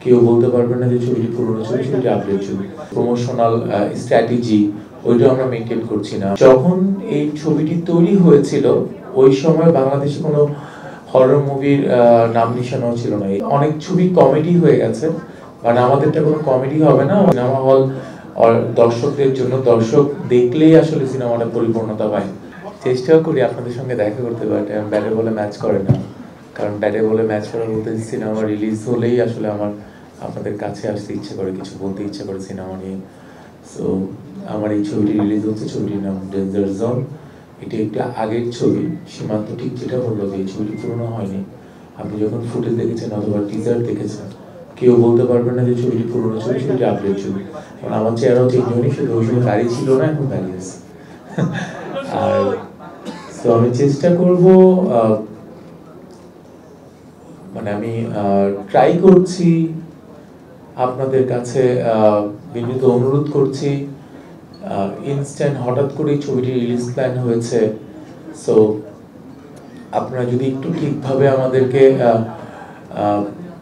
কেউ বলতে পারবে না যে ছবিটি পুরনো ছবি, ছবিটি আপডেট ছবি। প্রমোশনাল স্ট্র্যাটেজি ওইটাও আমরা মেনটেন করছি না। যখন এই ছবিটি তৈরি হয়েছিল ওই সময় বাংলাদেশে কোনো হরর মুভির নাম নিশানাও ছিল না। অনেক ছবি কমেডি হয়ে গেছে, মানে আমাদেরটা কোনো কমেডি হবে না। সিনেমা হল দর্শকদের জন্য, দর্শক দেখলেই আসলে সিনেমাটা পরিপূর্ণতা পায়। চেষ্টাও করি আপনাদের সঙ্গে দেখা করতে, বাট ব্যাটে বলে ম্যাচ করে না। কারণ ব্যাটে বলে ম্যাচ করা বলতে সিনেমা রিলিজ হলেই আসলে আমার আপনাদের কাছে আসতে ইচ্ছে করে, কিছু বলতে ইচ্ছে করে সিনেমা নিয়ে। সো আমার এই ছবিটি রিলিজ হচ্ছে, ছবিটির নাম ডেঞ্জার জোন। এটি একটি আগের ছবি। সীমান্ত ঠিক যেটা বললো যে এই ছবিটি পুরনো হয়নি। আপনি যখন ফুটেজ দেখেছেন অথবা টিজার দেখেছেন, কেউ বলতে পারবে না যে ছবিটি পুরনো ছবি, ছবিটি আপডেট ছবি। কারণ আমার চেহারাও চেঞ্জ হয়নি, শুধু ওই সময় গাড়ি ছিল না, এখন গাড়ি আছে। আর তো আমি চেষ্টা করব, মানে আমি ট্রাই করছি, আপনাদের কাছে বিনীত অনুরোধ করছি। ইনস্ট্যান্ট হঠাৎ করেই ছবিটি রিলিজ প্ল্যান হয়েছে। সো আপনারা যদি একটু ঠিকভাবে আমাদেরকে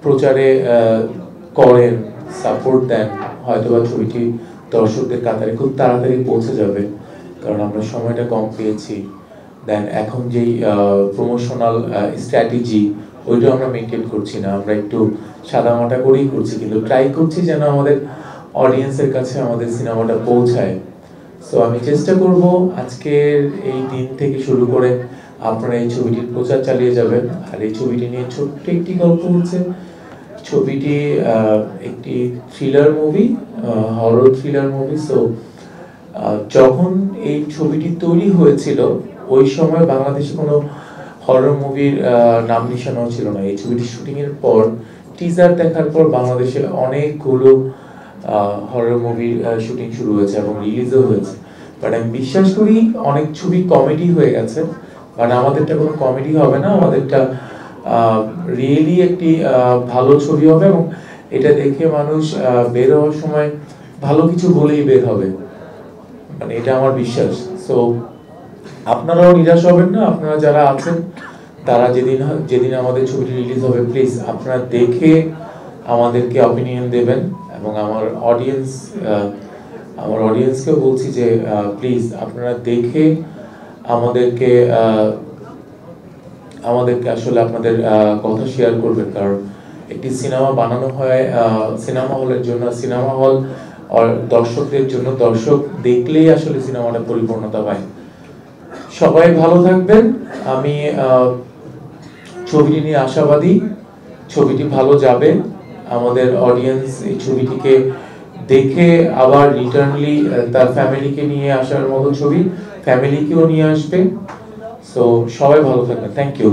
প্রচারে করেন, সাপোর্ট দেন, হয়তোবা ছবিটি দর্শকদের কাতারে খুব তাড়াতাড়ি পৌঁছে যাবে। কারণ আমরা সময়টা কম পেয়েছি। দেন এখন যেই প্রমোশনাল স্ট্র্যাটেজি ওইটাও আমরা মেনটেন করছি না। আমরা একটু সাদামাটা করেই করছি, কিন্তু ট্রাই করছি যেন আমাদের অডিয়েন্সের কাছে আমাদের সিনেমাটা পৌঁছায়। সো আমি চেষ্টা করব আজকের এই দিন থেকে শুরু করে আপনারা এই ছবিটির প্রচার চালিয়ে যাবেন। আর এই ছবিটি নিয়ে ছোট্ট একটি গল্প হচ্ছে। ছবিটি একটি thriller movie, horror thriller movie. So যখন এই ছবিটি তৈরি হয়েছিল ওই সময় বাংলাদেশে কোনো হরর মুভির নাম নিশানাও ছিল না। এই ছবিটি শুটিং এর পর, টিজার দেখার পর বাংলাদেশে অনেকগুলো হরর মুভির শুটিং শুরু হয়েছে এবং রিলিজও হয়েছে। বাট আমি বিশ্বাস করি অনেক ছবি কমেডি হয়ে গেছে, বাট আমাদেরটা কোনো কমেডি হবে না। আমাদেরটা রিয়েলি একটি ভালো ছবি হবে এবং এটা দেখে মানুষ বের হওয়ার সময় ভালো কিছু বলেই বের হবে, মানে এটা আমার বিশ্বাস। সো আপনারাও নিরাশ হবেন না। আপনারা যারা আছেন তারা যেদিন আমাদের ছবিটি রিলিজ হবে, প্লিজ আপনারা দেখে আমাদেরকে অপিনিয়ন দেবেন। এবং আমার অডিয়েন্সকেও বলছি যে প্লিজ আপনারা দেখে আমাদেরকে আসলে আপনাদের কথা শেয়ার করবেন। কারণ একটি সিনেমা বানানো হয় সিনেমা হলের জন্য, সিনেমা হল দর্শকদের জন্য, দর্শক দেখলেই আসলে সিনেমাটা পরিপূর্ণতা পায়। সবাই ভালো থাকবেন। আমি ছবিটি নিয়ে আশাবাদী, ছবিটি ভালো যাবে। আমাদের অডিয়েন্স এই ছবিটিকে দেখে আবার রিটার্নলি তার ফ্যামিলিকে নিয়ে আসার মতো ছবি, ফ্যামিলিকেও নিয়ে আসবে। সো সবাই ভালো থাকবেন। Thank you.